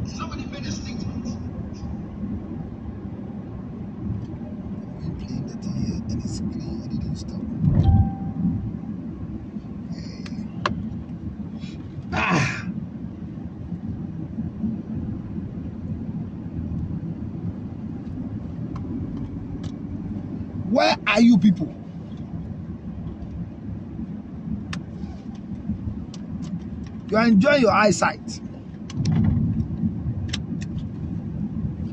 Somebody made a statement. We played the thing and it's clean. It didn't stop. Where are you people? You are enjoying your eyesight.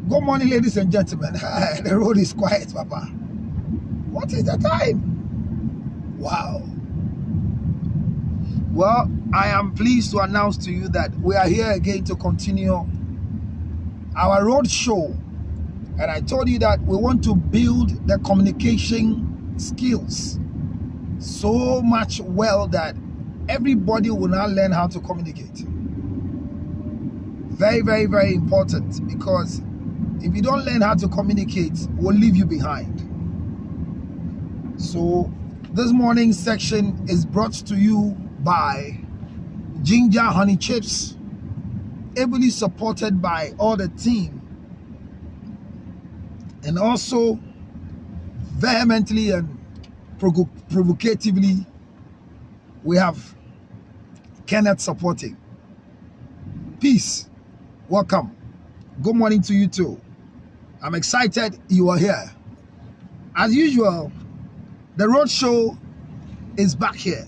Good morning, ladies and gentlemen. The road is quiet, Papa. What is the time? Wow. Well, I am pleased to announce to you that we are here again to continue our road show. And I told you that we want to build the communication skills so much well that everybody will now learn how to communicate. Very, very, very important, because if you don't learn how to communicate, we'll leave you behind. So this morning's section is brought to you by Ginger Honey Chips, ably supported by all the team, and also vehemently and provocatively we have Kenneth supporting. Peace, welcome, good morning to you too. I'm excited you are here. As usual, the road show is back here.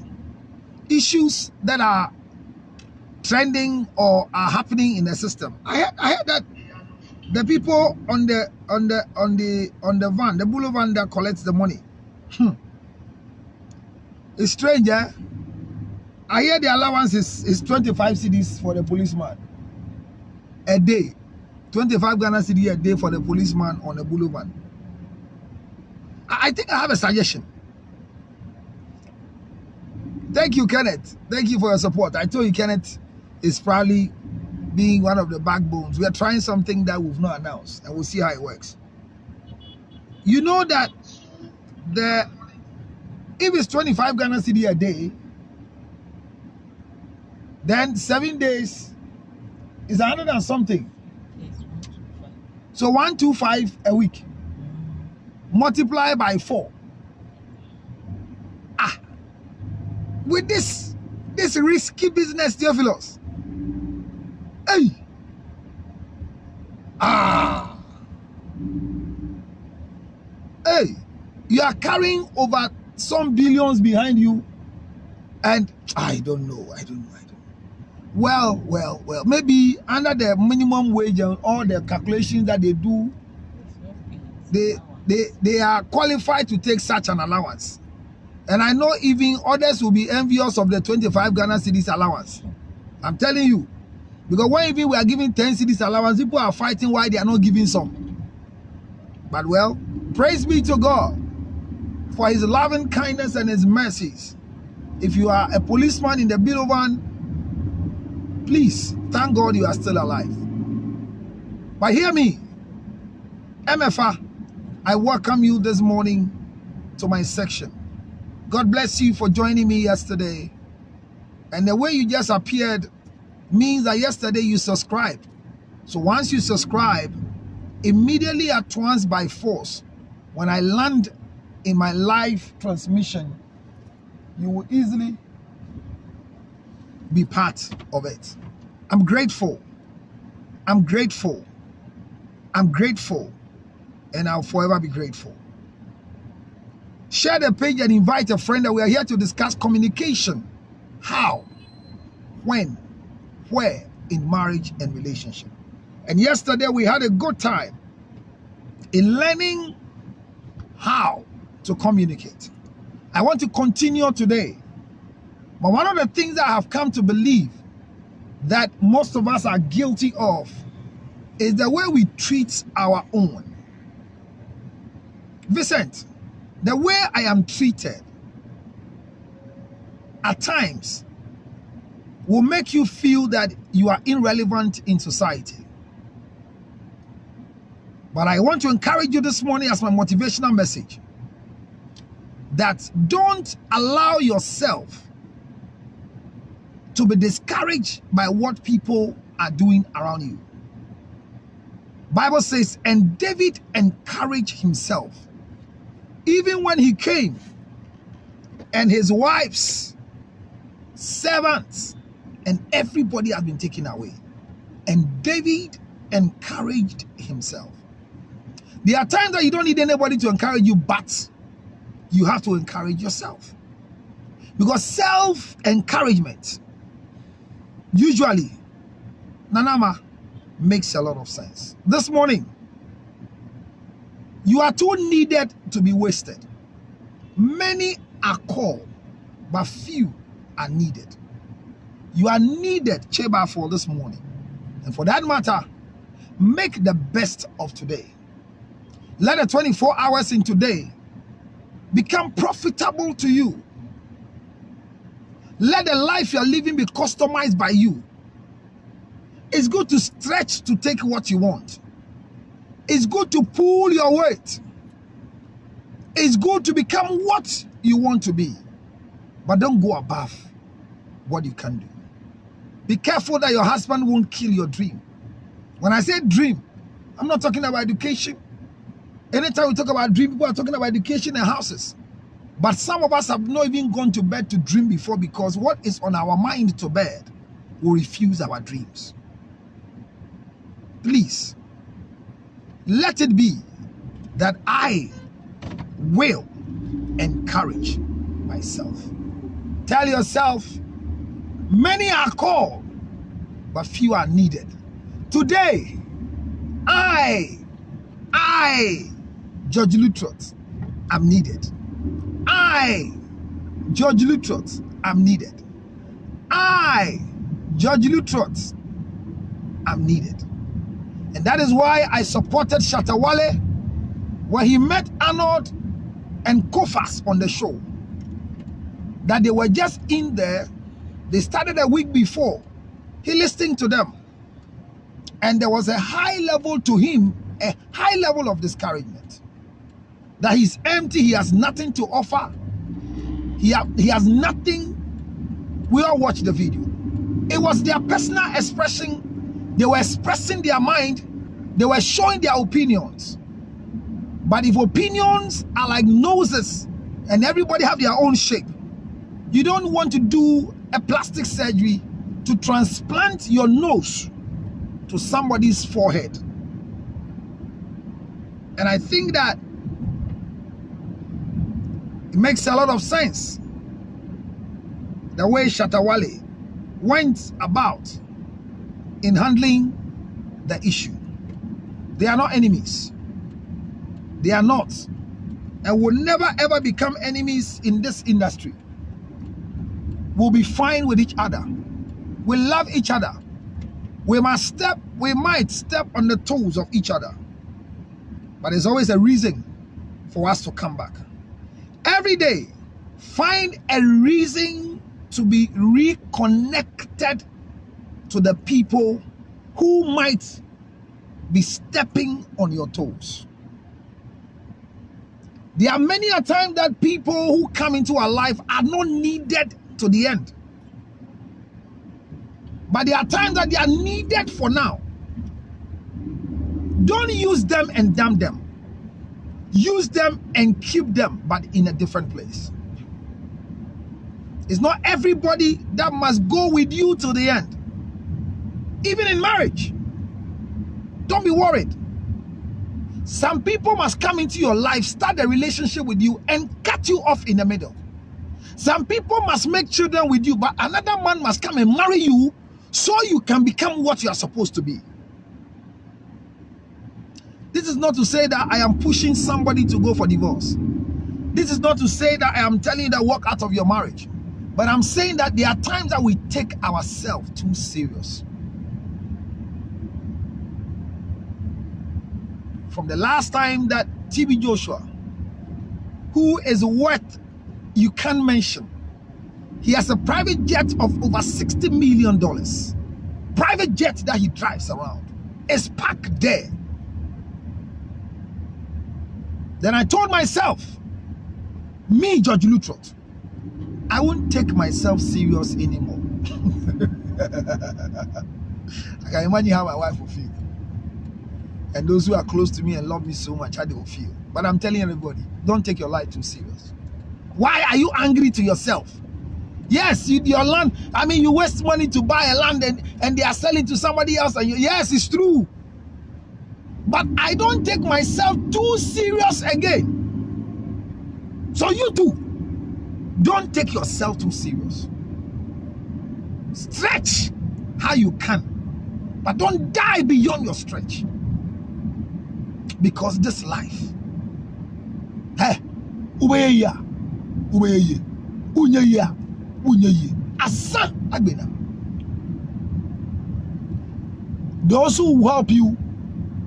Issues that are trending or are happening in the system. I heard that the people on the van, the boulevard that collects the money. It's strange, eh? I hear the allowance is 25 cedis for the policeman a day. 25 Ghana cedi a day for the policeman on the boulevard. I think I have a suggestion. Thank you, Kenneth. Thank you for your support. I told you Kenneth is probably being one of the backbones. We are trying something that we've not announced, and we'll see how it works. You know that if it's 25 Ghana cedi a day, then 7 days is 100 and something. So 125 a week. Multiply by 4. With this risky business, Theophilus. Hey. Hey, you are carrying over some billions behind you, and I don't know. Well, maybe under the minimum wage and all the calculations that they do, they are qualified to take such an allowance. And I know even others will be envious of the 25 Ghana cedis allowance. I'm telling you. Because when even we are giving 10 cedis allowance, people are fighting why they are not giving some. But well, praise be to God for his loving kindness and his mercies. If you are a policeman in the boulevard, please thank God you are still alive. But hear me, MFA, I welcome you this morning to my section. God bless you for joining me yesterday. And the way you just appeared means that yesterday you subscribed. So once you subscribe, immediately at once by force, when I land in my live transmission, you will easily be part of it. I'm grateful. I'm grateful. I'm grateful. And I'll forever be grateful. Share the page and invite a friend that we are here to discuss communication. How, when, where in marriage and relationship. And yesterday we had a good time in learning how to communicate. I want to continue today. But one of the things that I have come to believe that most of us are guilty of is the way we treat our own. Vincent, the way I am treated at times will make you feel that you are irrelevant in society. But I want to encourage you this morning as my motivational message that don't allow yourself to be discouraged by what people are doing around you. Bible says, and David encouraged himself, even when he came and his wives, servants, and everybody has been taken away. And David encouraged himself. There are times that you don't need anybody to encourage you, but you have to encourage yourself. Because self-encouragement usually, Nanama, makes a lot of sense. This morning, you are too needed to be wasted. Many are called, but few are needed. You are needed, Cheba, for this morning. And for that matter, make the best of today. Let the 24 hours in today become profitable to you. Let the life you're living be customized by you. It's good to stretch to take what you want. It's good to pull your weight. It's good to become what you want to be. But don't go above what you can do. Be careful that your husband won't kill your dream. When I say dream, I'm not talking about education. Anytime we talk about dream, people are talking about education and houses. But some of us have not even gone to bed to dream before, because what is on our mind to bed will refuse our dreams. Please, let it be that I will encourage myself. Tell yourself, many are called, but few are needed. Today, I, George Lutrot, am needed. I, George Lutrot, am needed. I, George Lutrot, am needed. And that is why I supported Shatawale when he met Arnold and Kofas on the show. That they were just in there. They started a week before. He listened to them. And there was a high level to him, a high level of discouragement. That he's empty, he has nothing to offer. He has nothing. We all watched the video. It was their personal expression. They were expressing their mind. They were showing their opinions. But if opinions are like noses and everybody have their own shape, you don't want to do a plastic surgery to transplant your nose to somebody's forehead. And I think that it makes a lot of sense the way Shatawale went about in handling the issue. They are not enemies. They are not, and will never ever become enemies in this industry. We'll be fine with each other. We love each other. We might step on the toes of each other. But there's always a reason for us to come back. Every day, find a reason to be reconnected to the people who might be stepping on your toes. There are many a time that people who come into our life are not needed to the end. But there are times that they are needed for now. Don't use them and damn them. Use them and keep them, but in a different place. It's not everybody that must go with you to the end. Even in marriage. Don't be worried. Some people must come into your life, start a relationship with you, and cut you off in the middle. Some people must make children with you, but another man must come and marry you so you can become what you are supposed to be. This is not to say that I am pushing somebody to go for divorce. This is not to say that I am telling you that walk out of your marriage. But I'm saying that there are times that we take ourselves too serious. From the last time that TB Joshua, who is worth you can't mention, he has a private jet of over $60 million. Private jet that he drives around is parked there. Then I told myself, me, George Lutrot, I won't take myself serious anymore. I can imagine how my wife will feel. And those who are close to me and love me so much, how they will feel. But I'm telling everybody, don't take your life too serious. Why are you angry to yourself? Yes, your land, I mean, you waste money to buy a land and they are selling to somebody else. And yes, it's true. But I don't take myself too serious again. So you too, don't take yourself too serious. Stretch how you can, but don't die beyond your stretch. Because this life, hey, asa agbena. Those who will help you,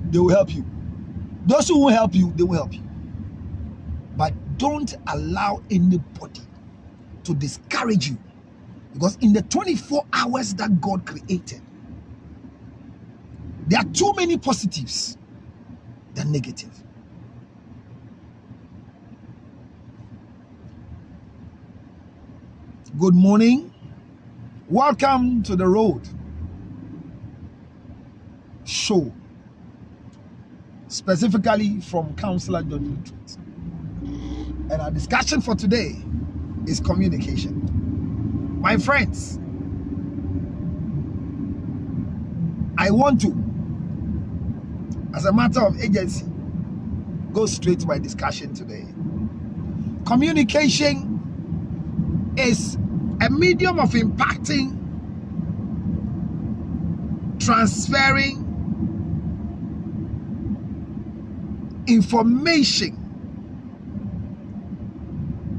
they will help you. Those who won't help you, they will help you. But don't allow anybody to discourage you. Because in the 24 hours that God created, there are too many positives than negative. Good morning. Welcome to the Road Show, specifically from Counselor George Truth. And our discussion for today is communication. My friends, I want to, as a matter of agency, go straight to my discussion today. Communication is a medium of impacting, transferring information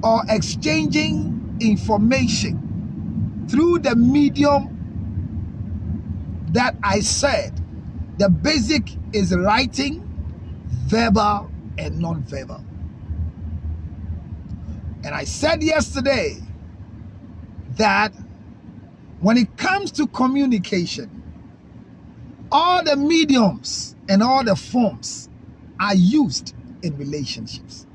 or exchanging information through the medium that I said. The basic is writing, verbal and non-verbal. And I said yesterday that when it comes to communication, all the mediums and all the forms are used in relationships.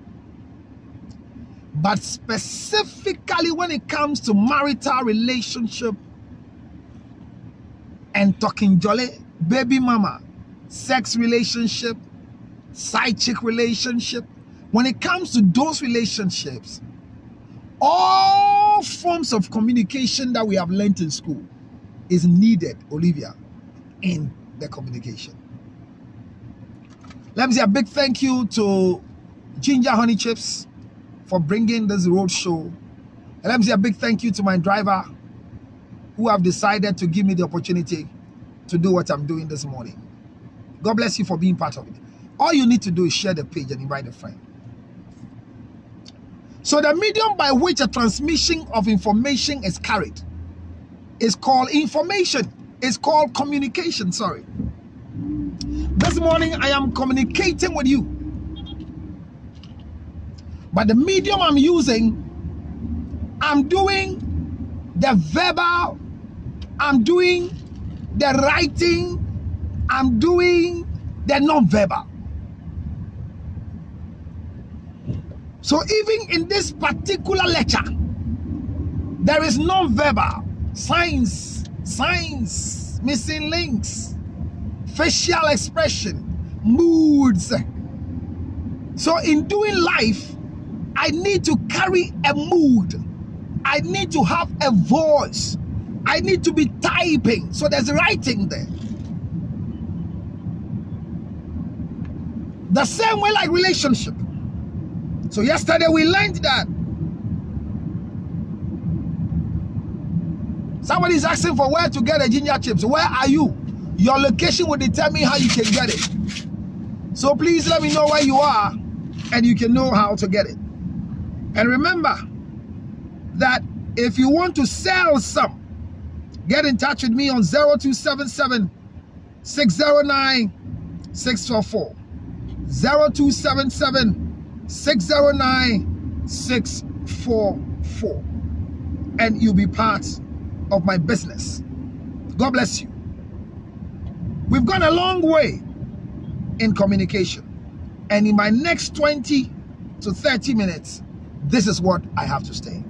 But specifically when it comes to marital relationship and talking jolly, baby mama, sex relationship, side chick relationship, when it comes to those relationships, all forms of communication that we have learned in school is needed, Olivia, in the communication. Let me say a big thank you to Ginger Honey Chips for bringing this road show. And let me say a big thank you to my driver who have decided to give me the opportunity to do what I'm doing this morning. God bless you for being part of it. All you need to do is share the page and invite a friend. So the medium by which a transmission of information is carried is called information. It's called communication, sorry. This morning I am communicating with you. But the medium I'm using, I'm doing the verbal, I'm doing the writing, I'm doing the non-verbal. So even in this particular lecture, there is non-verbal, signs, missing links, facial expression, moods. So in doing life, I need to carry a mood. I need to have a voice. I need to be typing. So there's writing there. The same way like relationship. So yesterday we learned that somebody's asking for where to get a ginger chips. Where are you? Your location will determine how you can get it. So please let me know where you are and you can know how to get it. And remember that if you want to sell some, get in touch with me on 0277 609 644. 0277 609 644. And you'll be part of my business. God bless you. We've gone a long way in communication. And in my next 20 to 30 minutes, this is what I have to say.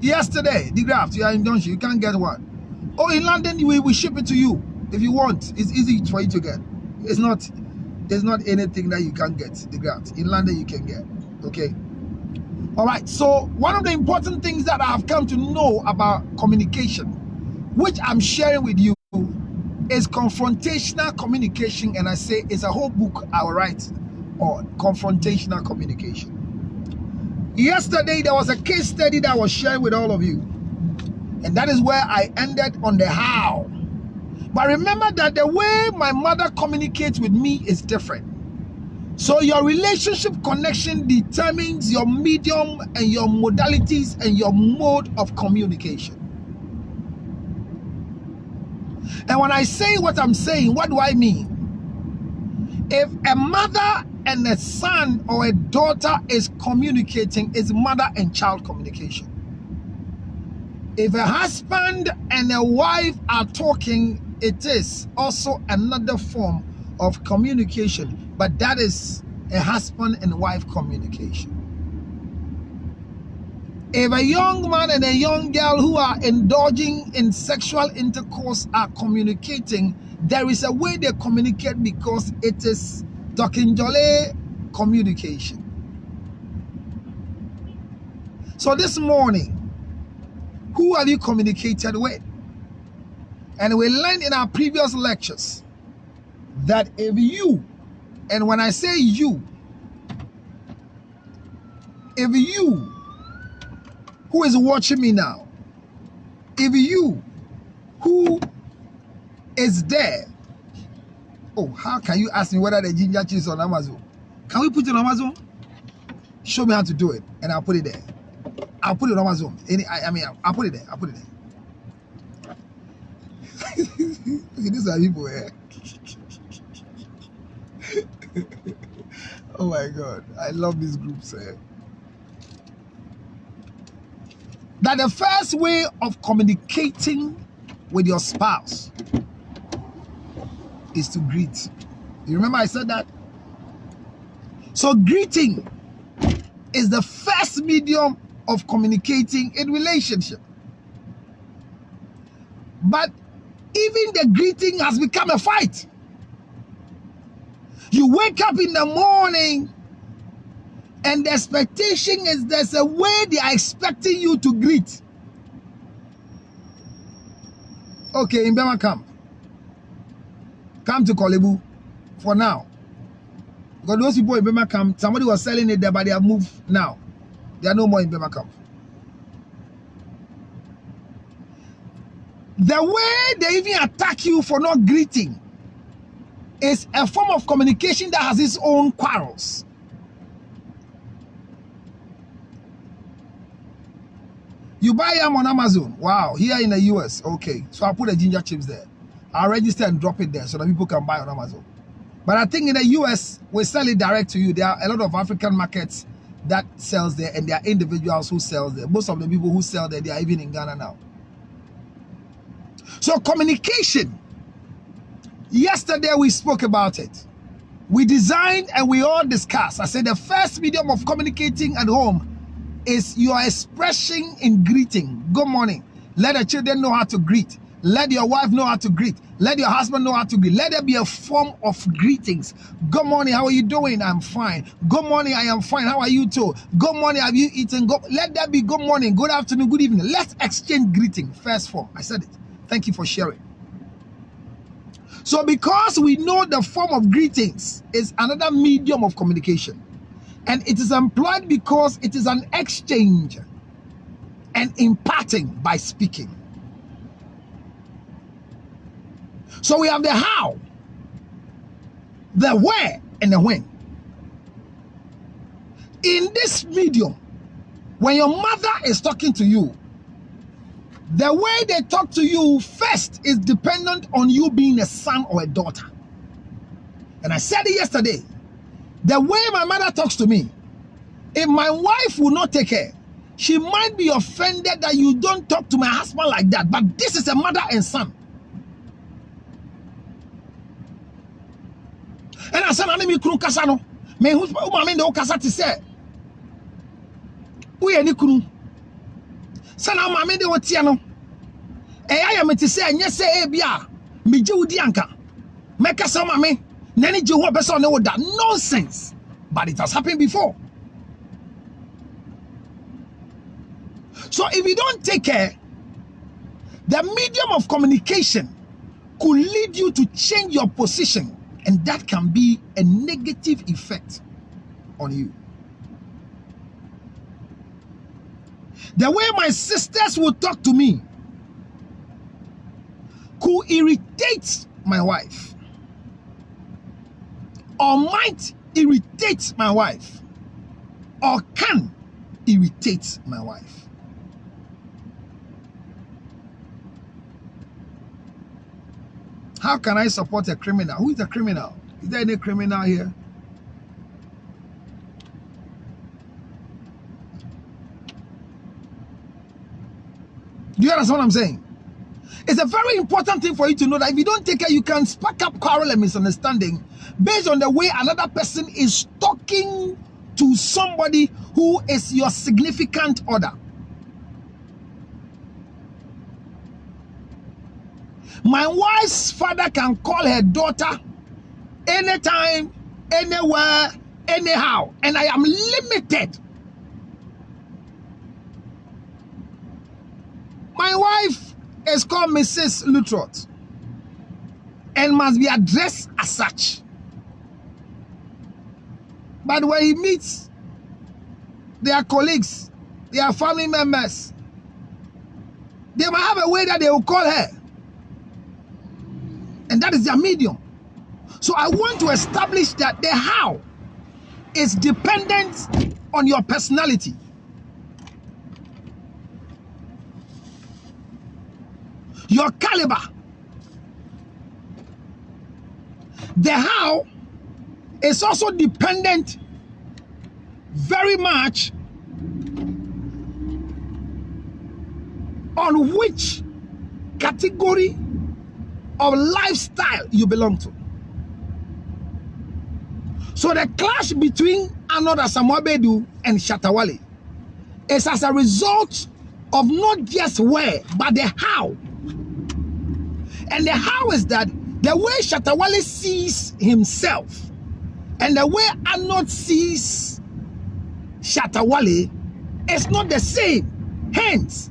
Yesterday, the graft, you are in Donchi, you can't get one. Oh, in London, we ship it to you if you want. It's easy for you to get. It's not anything that you can't get, the graft. In London, you can get. Okay. All right. So one of the important things that I have come to know about communication, which I'm sharing with you, is confrontational communication. And I say it's a whole book I will write on confrontational communication. Yesterday, there was a case study that I was sharing with all of you. And that is where I ended on the how. But remember that the way my mother communicates with me is different. So your relationship connection determines your medium and your modalities and your mode of communication. And when I say what I'm saying, what do I mean? If a mother and a son or a daughter is communicating, it's mother and child communication. If a husband and a wife are talking, it is also another form of communication, but that is a husband and wife communication. If a young man and a young girl who are indulging in sexual intercourse are communicating, there is a way they communicate because it is talking jolly communication. So this morning, who have you communicated with? And we learned in our previous lectures that if you, and when I say you, if you who is watching me now, if you who is there, oh, how can you ask me whether the ginger cheese on Amazon? Can we put it on Amazon? Show me how to do it, and I'll put it there. I'll put it on Amazon. I'll put it there. I'll put it there. These are people here. Oh my God, I love these groups here. That the first way of communicating with your spouse is to greet. You remember I said that? So greeting is the first medium of communicating in relationship. But even the greeting has become a fight. You wake up in the morning and the expectation is there's a way they are expecting you to greet. Okay, in Bema come to Kolebu for now. Because those people in Bema Camp, somebody was selling it there, but they have moved now. They are no more in Bema Camp. The way they even attack you for not greeting is a form of communication that has its own quarrels. You buy them on Amazon. Wow, here in the US. Okay, so I'll put the ginger chips there. I'll register and drop it there so that people can buy on Amazon. But I think in the US, we sell it direct to you. There are a lot of African markets that sells there, and there are individuals who sell there. Most of the people who sell there, they are even in Ghana now. So communication. Yesterday we spoke about it. We designed and we all discussed. I said the first medium of communicating at home is your expression in greeting. Good morning. Let the children know how to greet. Let your wife know how to greet. Let your husband know how to greet. Let there be a form of greetings. Good morning. How are you doing? I'm fine. Good morning. I am fine. How are you too? Good morning. Have you eaten? Let there be good morning, good afternoon, good evening. Let's exchange greeting. First form. I said it. Thank you for sharing. So because we know the form of greetings is another medium of communication, and it is employed because it is an exchange and imparting by speaking. So we have the how, the where, and the when. In this medium, when your mother is talking to you, the way they talk to you first is dependent on you being a son or a daughter. And I said it yesterday, the way my mother talks to me, if my wife will not take care, she might be offended that you don't talk to my husband like that. But this is a mother and son. And I said, I need kunu kasa no. Me who mama me no kasa ti say. Uye ni kunu. Sana mama de wotia no. I am to say anya say bia me jewudi anka. Make some mama nani jewo person no that nonsense. But it has happened before. So if you don't take care, the medium of communication could lead you to change your position, and that can be a negative effect on you. The way my sisters would talk to me could irritate my wife, or might irritate my wife, or can irritate my wife. How can I support a criminal? Who is a criminal? Is there any criminal here? Do you understand what I'm saying? It's a very important thing for you to know that if you don't take care, you can spark up quarrel and misunderstanding based on the way another person is talking to somebody who is your significant other. My wife's father can call her daughter anytime, anywhere, anyhow, and I am limited. My wife is called Mrs. Lutrot and must be addressed as such. But when he meets their colleagues, their family members, they might have a way that they will call her. And that is their medium. So I want to establish that the how is dependent on your personality. Your caliber. The how is also dependent very much on which category of lifestyle you belong to. So the clash between Another Samoabedu and Shatawale is as a result of not just where, but the how. And the how is that the way Shatawale sees himself and the way Anod sees Shatawale is not the same. Hence,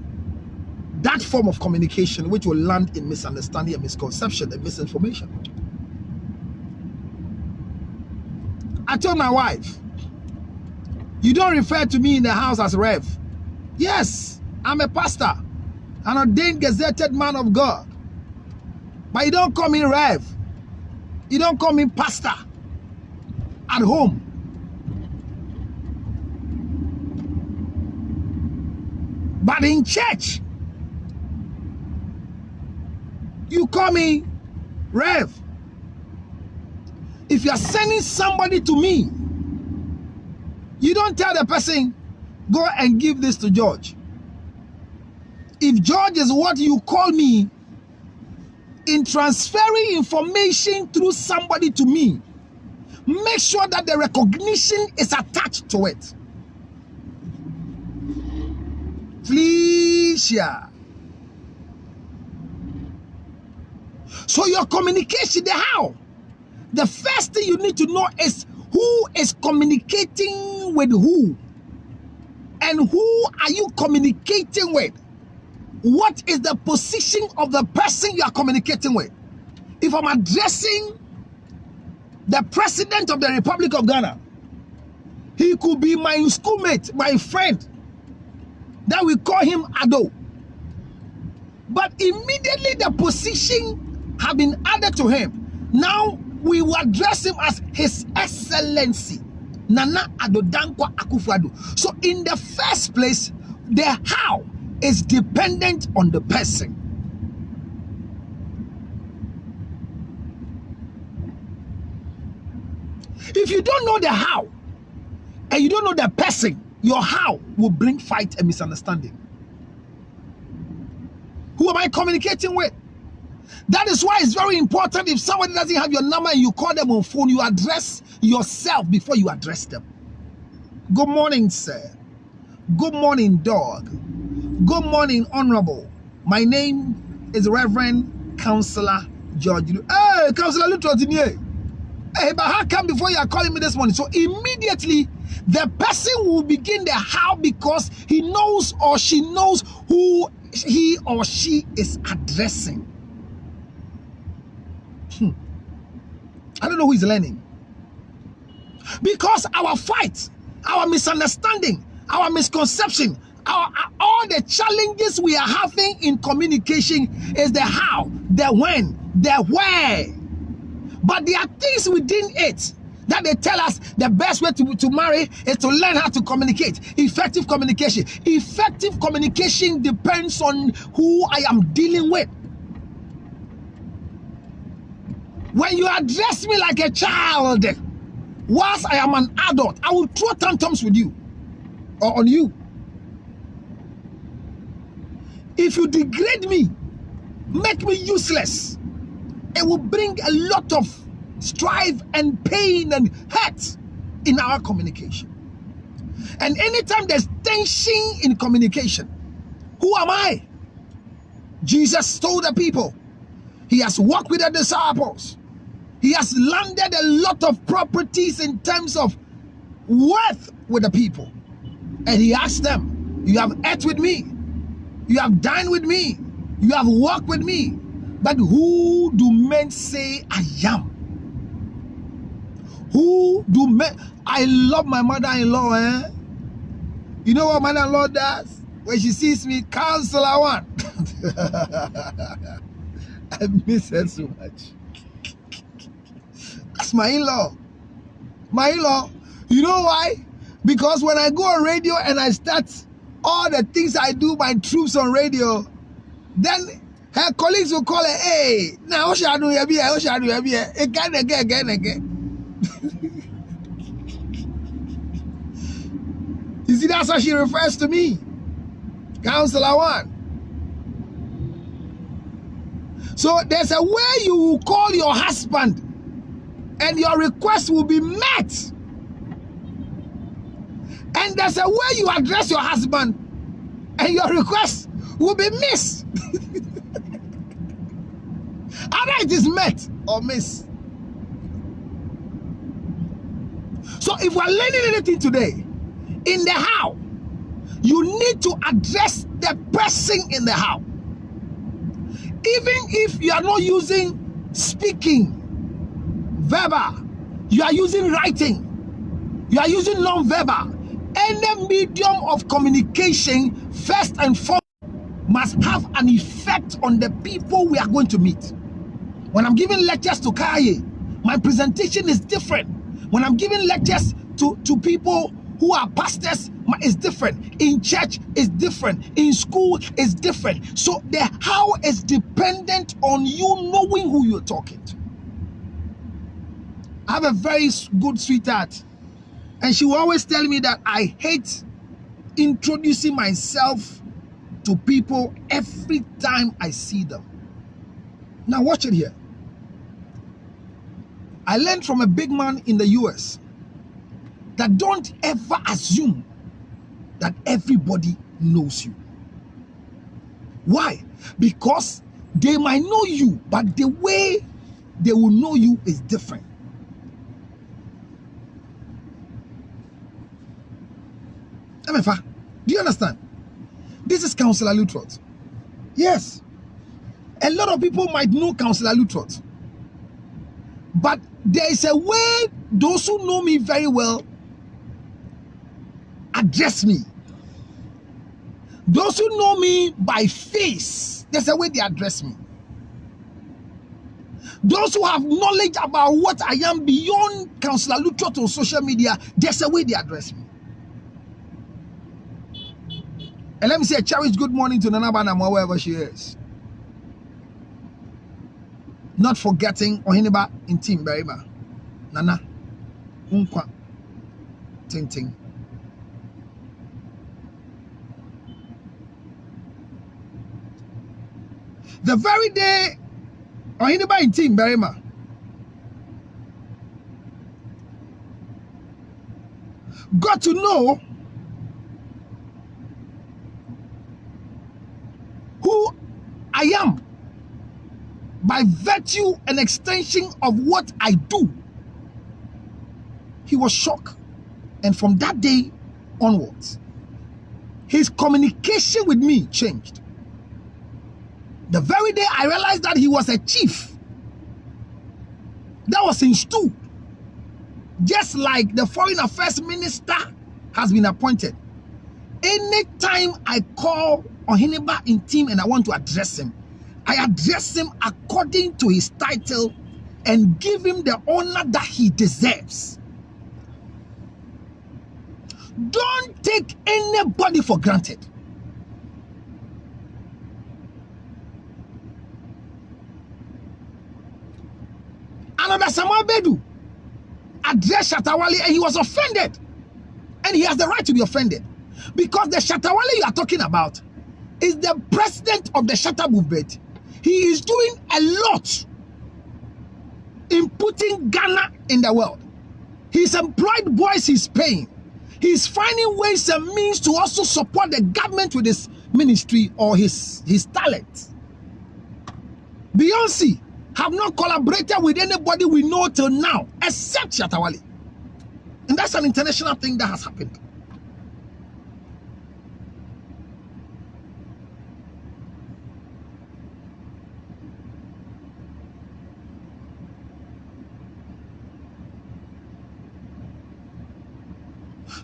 that form of communication which will land in misunderstanding and misconception and misinformation. I told my wife, you don't refer to me in the house as Rev. Yes, I'm a pastor, an ordained gazetted man of God. But you don't call me Rev. You don't call me pastor at home. But in church, you call me Rev. If you are sending somebody to me, you don't tell the person, go and give this to George. If George is what you call me, in transferring information through somebody to me, make sure that the recognition is attached to it. Felicia. So your communication, the how. The first thing you need to know is who is communicating with who. And who are you communicating with? What is the position of the person you are communicating with? If I'm addressing the President of the Republic of Ghana, he could be my schoolmate, my friend, that we call him Ado. But immediately the position have been added to him. Now we will address him as His Excellency Nana Ado Dankwa Akufo-Addo. So in the first place, the how is dependent on the person. If you don't know the how and you don't know the person, your how will bring fight and misunderstanding. Who am I communicating with? That is why it's very important, if somebody doesn't have your number and you call them on phone, you address yourself before you address them. Good morning, sir. Good morning, dog. Good morning, Honorable. My name is Reverend Counselor George. Hey, Counselor Luttrell, hey, but how come before you are calling me this morning? So immediately, the person will begin the how because he knows or she knows who he or she is addressing. I don't know who is learning. Because our fight, our misunderstanding, our misconception, all the challenges we are having in communication is the how, the when, the where. But there are things within it that they tell us the best way to marry is to learn how to communicate. Effective communication. Effective communication depends on who I am dealing with. When you address me like a child, whilst I am an adult, I will throw tantrums with you or on you. If you degrade me, make me useless, it will bring a lot of strife and pain and hurt in our communication. And anytime there's tension in communication, who am I? Jesus told the people, he has walked with the disciples. He has landed a lot of properties in terms of worth with the people. And he asked them, you have ate with me, you have dined with me, you have walked with me, but who do men say I am? Who do men? I love my mother-in-law, eh? You know what mother-in-law does? When she sees me, Counselor one. I miss her so much. That's my in-law. My in-law. You know why? Because when I go on radio and I start all the things I do, my troops on radio, then her colleagues will call her, hey, now what shall I do here? What shall I do here? Again. You see, that's how she refers to me. Counselor one. So there's a way you will call your husband and your request will be met. And there's a way you address your husband and your request will be missed. Either it is met or missed. So if we're learning anything today, in the how, you need to address the person in the how. Even if you are not using speaking, verbal, you are using writing, you are using non-verbal, any medium of communication, first and foremost, must have an effect on the people we are going to meet. When I'm giving lectures to Kaye, my presentation is different. When I'm giving lectures to people who are pastors, is different. In church is different. In school is different. So the how is dependent on you knowing who you're talking to. I have a very good sweetheart, and she will always tell me that I hate introducing myself to people every time I see them. Now watch it here. I learned from a big man in the US that don't ever assume that everybody knows you. Why? Because they might know you, but the way they will know you is different. MFA, do you understand? This is Counselor Luttrell. Yes. A lot of people might know Counselor Luttrell. But there is a way those who know me very well address me. Those who know me by face, there's a way they address me. Those who have knowledge about what I am beyond Counselor Luttrell on social media, there's a way they address me. And let me say a cherished good morning to Nana Banama, wherever she is. Not forgetting Ohiniba in Team Berima. Nana. Unkwa. Ting Ting. The very day Ohiniba in Team Berima got to know I am by virtue and extension of what I do. He was shocked. And from that day onwards, his communication with me changed. The very day I realized that he was a chief that was installed, just like the foreign affairs minister has been appointed. Anytime I call Ohineba in team and I want to address him, I address him according to his title and give him the honor that he deserves. Don't take anybody for granted. Another Samuel Bedu addressed Shatawale and he was offended. And he has the right to be offended. Because the Shatawale you are talking about is the president of the Shatta movement. He is doing a lot in putting Ghana in the world. He's employed boys he's paying. He's finding ways and means to also support the government with his ministry or his talent. Beyonce have not collaborated with anybody we know till now, except Shatawale. And that's an international thing that has happened.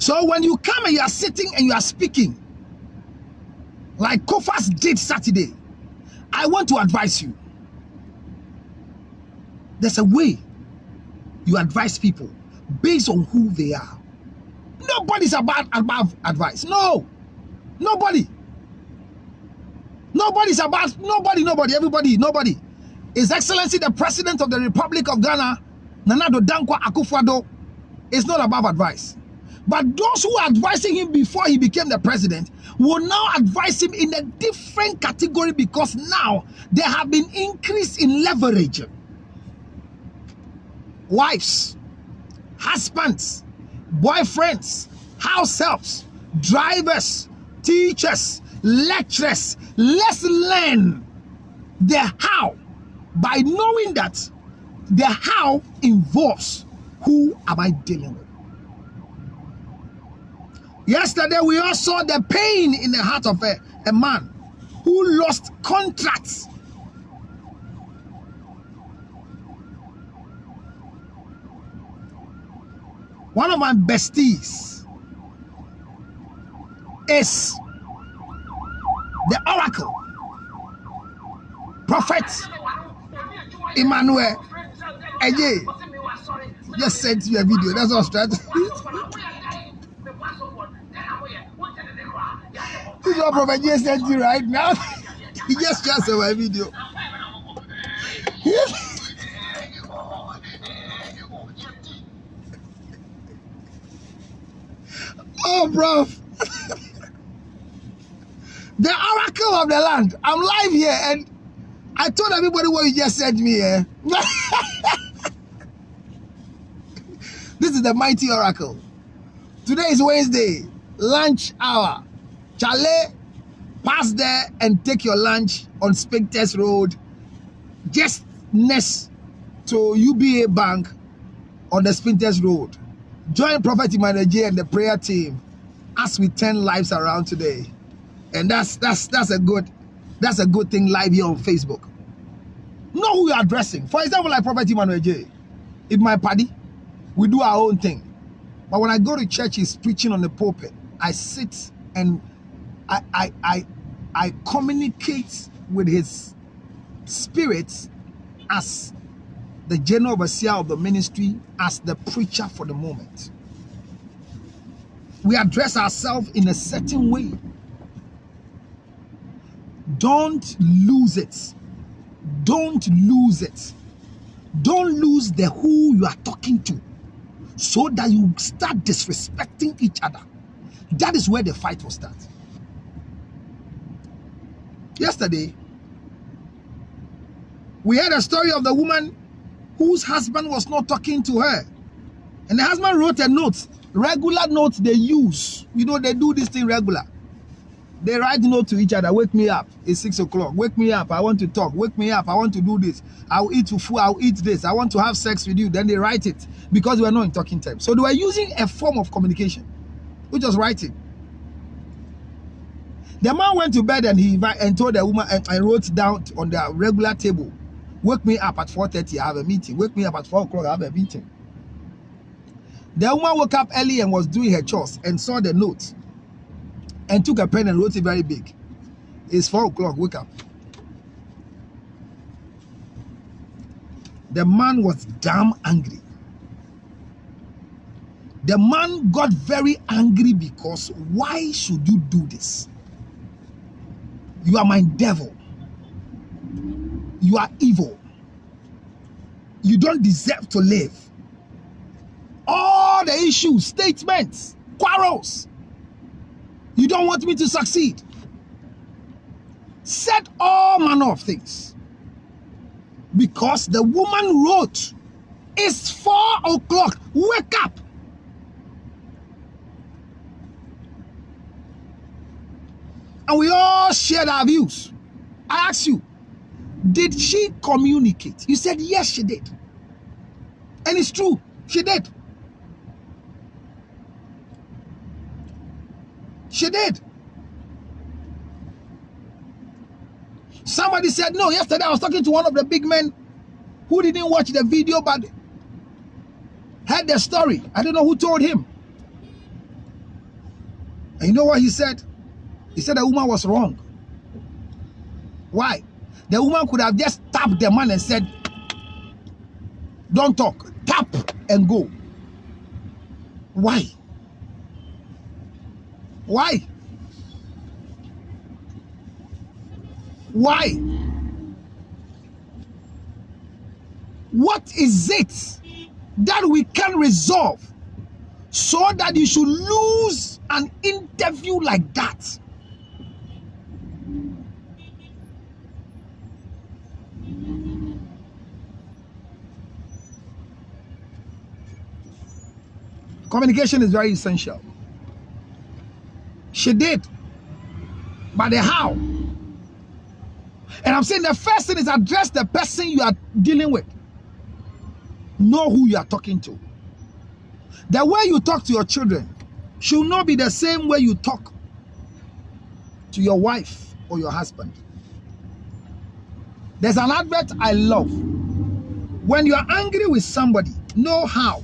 So when you come and you are sitting and you are speaking, like Kofas did Saturday, I want to advise you. There's a way you advise people based on who they are. Nobody's above advice. No. Nobody. Nobody's above, nobody. His Excellency, the President of the Republic of Ghana, Nana Addo Dankwa Akufo-Addo, is not above advice. But those who are advising him before he became the president will now advise him in a different category because now there have been increase in leverage. Wives, husbands, boyfriends, house helps, drivers, teachers, lecturers. Let's learn the how by knowing that the how involves who am I dealing with. Yesterday we all saw the pain in the heart of a man who lost contracts. One of my besties is the oracle, Prophet Emmanuel Eje. Just sent you a video. That's what I was trying to. This is what Prophet Eje sent you right now. He just transferred my video. Oh, bro. The oracle of the land. I'm live here and I told everybody what you just sent me here. This is the mighty oracle. Today is Wednesday, lunch hour. Chale, pass there and take your lunch on Spectres Road, just next to UBA Bank on the Spectres Road. Join Prophet Emmanuel J and the prayer team as we turn lives around today. And that's a good thing live here on Facebook. Know who you're addressing. For example, like Prophet Emmanuel J. In my party, we do our own thing. But when I go to church, he's preaching on the pulpit. I sit and I communicate with his spirit as the general overseer of the ministry, as the preacher for the moment. We address ourselves in a certain way. Don't lose it. Don't lose it. Don't lose the who you are talking to, so that you start disrespecting each other. That is where the fight will start. Yesterday, we heard a story of the woman whose husband was not talking to her. And the husband wrote a note, regular note they use. You know, they do this thing regular. They write note to each other. Wake me up. It's 6 o'clock. Wake me up. I want to talk. Wake me up. I want to do this. I'll eat food. I'll eat this. I want to have sex with you. Then they write it because we're not in talking terms. So they were using a form of communication, which was writing. The man went to bed and he told the woman and wrote down on the regular table, wake me up at 4:30, I have a meeting. Wake me up at 4 o'clock, I have a meeting. The woman woke up early and was doing her chores and saw the note and took a pen and wrote it very big. It's 4 o'clock, wake up. The man was damn angry. The man got very angry because why should you do this? You are my devil. You are evil. You don't deserve to live. All the issues, statements, quarrels. You don't want me to succeed. Said all manner of things. Because the woman wrote, it's 4 o'clock, wake up. And we all shared our views. I asked you, did she communicate? You said, yes, she did. And it's true, she did. She did. Somebody said, no, yesterday I was talking to one of the big men who didn't watch the video but heard the story. I don't know who told him. And you know what he said? He said the woman was wrong. Why? The woman could have just tapped the man and said, don't talk, tap and go. Why? Why? Why? What is it that we can resolve so that you should lose an interview like that? Communication is very essential. She did. But the how? And I'm saying the first thing is address the person you are dealing with. Know who you are talking to. The way you talk to your children should not be the same way you talk to your wife or your husband. There's an advert I love. When you are angry with somebody, know how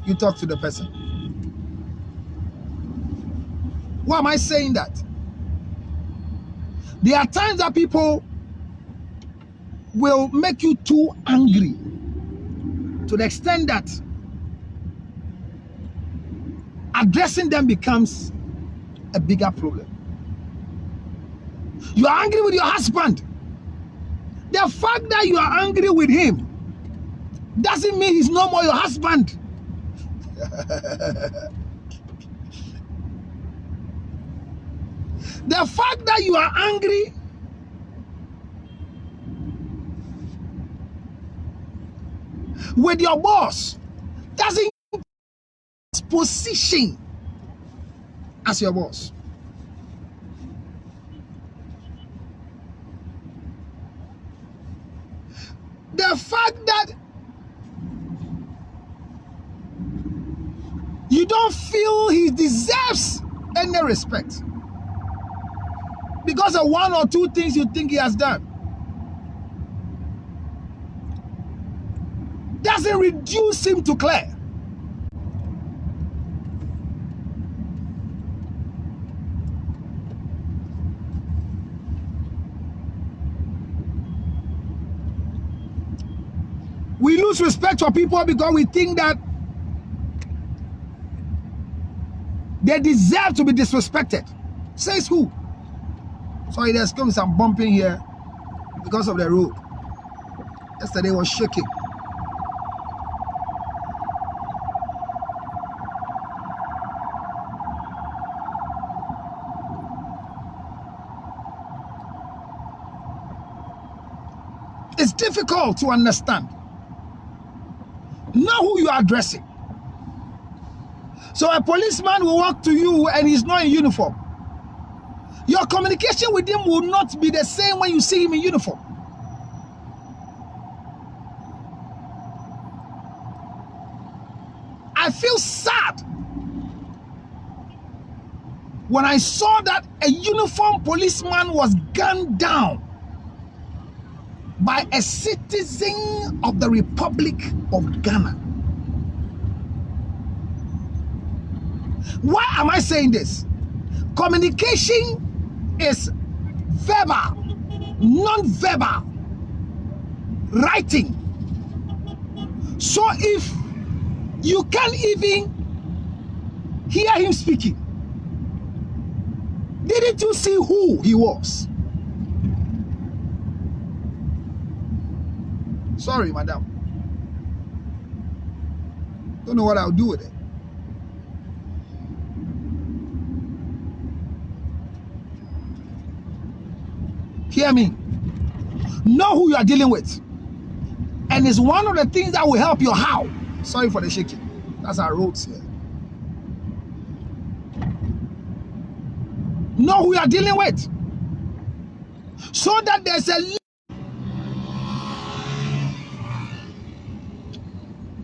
you talk to the person. Why am I saying that? There are times that people will make you too angry to the extent that addressing them becomes a bigger problem. You are angry with your husband. The fact that you are angry with him doesn't mean he's no more your husband. The fact that you are angry with your boss doesn't position as your boss. The fact that you don't feel he deserves any respect because of one or two things you think he has done doesn't reduce him to Claire. We lose respect for people because we think that they deserve to be disrespected. Says who? Sorry, there's coming some bumping here because of the road. Yesterday was shaking. It's difficult to understand. Know who you are addressing. So a policeman will walk to you and he's not in uniform. Your communication with him will not be the same when you see him in uniform. I feel sad when I saw that a uniformed policeman was gunned down by a citizen of the Republic of Ghana. Why am I saying this? Communication is verbal, non-verbal, writing. So if you can't even hear him speaking, didn't you see who he was? Sorry, madam. Don't know what I'll do with it. Hear me. Know who you are dealing with. And it's one of the things that will help your how. Sorry for the shaking. That's our roads here. Know who you are dealing with. So that there's a...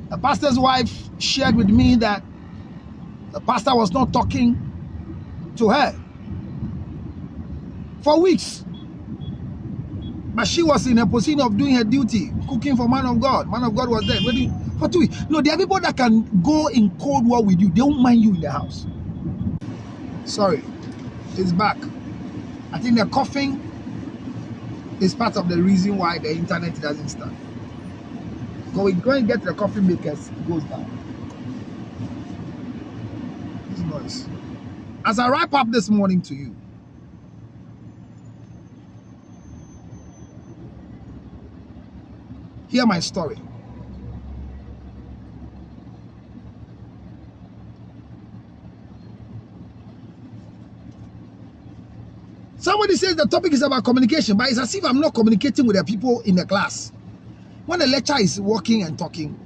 The pastor's wife shared with me that the pastor was not talking to her for weeks. But she was in a position of doing her duty, cooking for man of God. Man of God was there waiting for 2 weeks. No, there are people that can go in cold war with you. They won't mind you in the house. Sorry, it's back. I think the coughing is part of the reason why the internet doesn't start. Go and get the coffee makers, it goes down. This noise. As I wrap up this morning to you, hear my story. Somebody says the topic is about communication, but it's as if I'm not communicating with the people in the class. When the lecturer is walking and talking,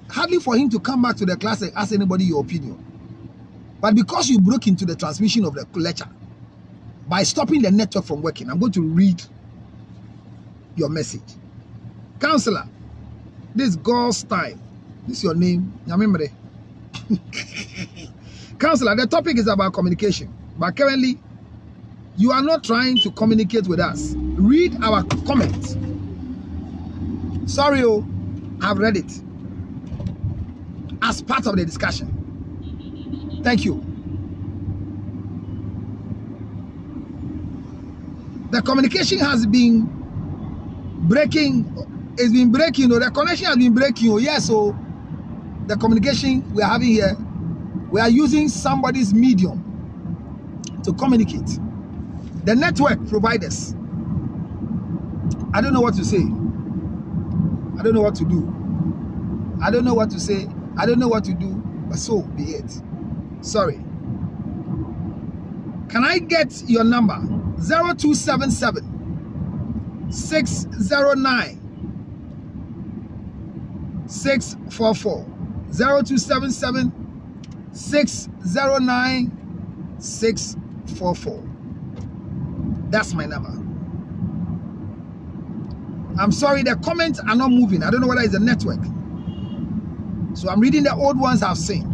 hardly for him to come back to the class and ask anybody your opinion. But because you broke into the transmission of the lecture by stopping the network from working, I'm going to read your message. Counselor, this is God's time. This is your name. Nyamemre. Counselor, the topic is about communication. But currently, you are not trying to communicate with us. Read our comments. Sorry, I've read it as part of the discussion. Thank you. The communication has been breaking. It's been breaking. The connection has been breaking. Yes, so the communication we are having here, we are using somebody's medium to communicate. The network providers. I don't know what to say. I don't know what to do. I don't know what to say. I don't know what to do, but so be it. Sorry. Can I get your number? 0277 609 644. 0277 609 644. That's my number. I'm sorry, the comments are not moving. I don't know whether it's a network. So I'm reading the old ones I've seen.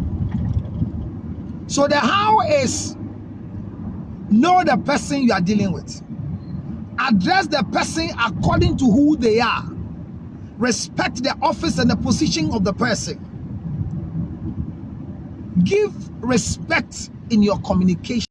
So the how is know the person you are dealing with. Address the person according to who they are. Respect the office and the position of the person. Give respect in your communication.